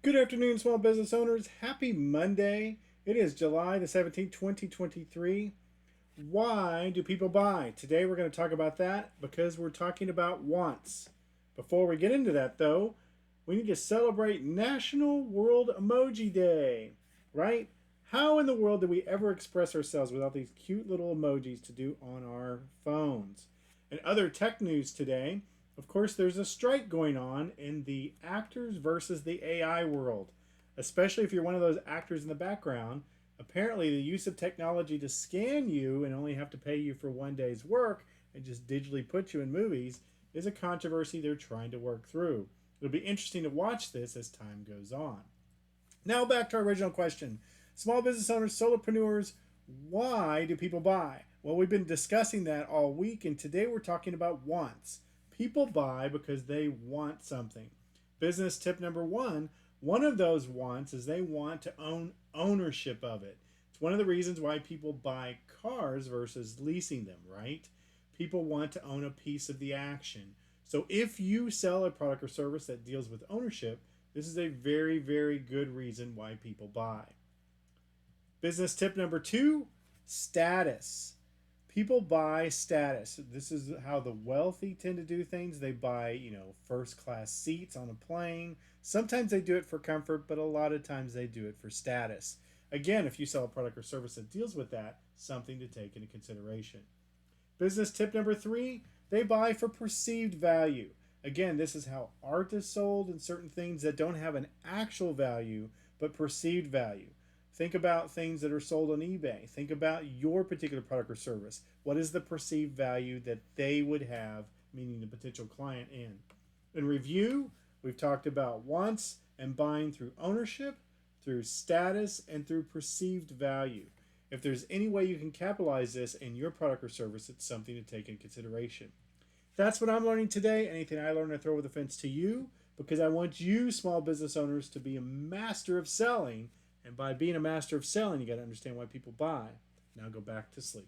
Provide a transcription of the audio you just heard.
Good afternoon, small business owners. Happy Monday. It is July the 17th, 2023. Why do people buy? Today we're going to talk about that because we're talking about wants. Before we get into that, though, we need to celebrate National World Emoji Day, right? How in the world do we ever express ourselves without these cute little emojis to do on our phones? And other tech news today, of course, there's a strike going on in the actors versus the AI world, especially if you're one of those actors in the background. Apparently, the use of technology to scan you and only have to pay you for one day's work and just digitally put you in movies is a controversy they're trying to work through. It'll be interesting to watch this as time goes on. Now, back to our original question. Small business owners, solopreneurs, why do people buy? Well, we've been discussing that all week, and today we're talking about wants. People buy because they want something. Business tip number one of those wants is they want to own ownership of it. It's one of the reasons why people buy cars versus leasing them, right? People want to own a piece of the action. So if you sell a product or service that deals with ownership, this is a very, very good reason why people buy. Business tip number two, status. People buy status. This is how the wealthy tend to do things. They buy, first class seats on a plane. Sometimes they do it for comfort, but a lot of times they do it for status. Again, if you sell a product or service that deals with that, something to take into consideration. Business tip number three, they buy for perceived value. Again, this is how art is sold and certain things that don't have an actual value, but perceived value. Think about things that are sold on eBay. Think about your particular product or service. What is the perceived value that they would have, meaning the potential client in review, we've talked about wants and buying through ownership, through status, and through perceived value. If there's any way you can capitalize this in your product or service, it's something to take into consideration. That's what I'm learning today. Anything I learn, I throw over the fence to you because I want you, small business owners, to be a master of selling. And by being a master of selling, you got to understand why people buy. Now go back to sleep.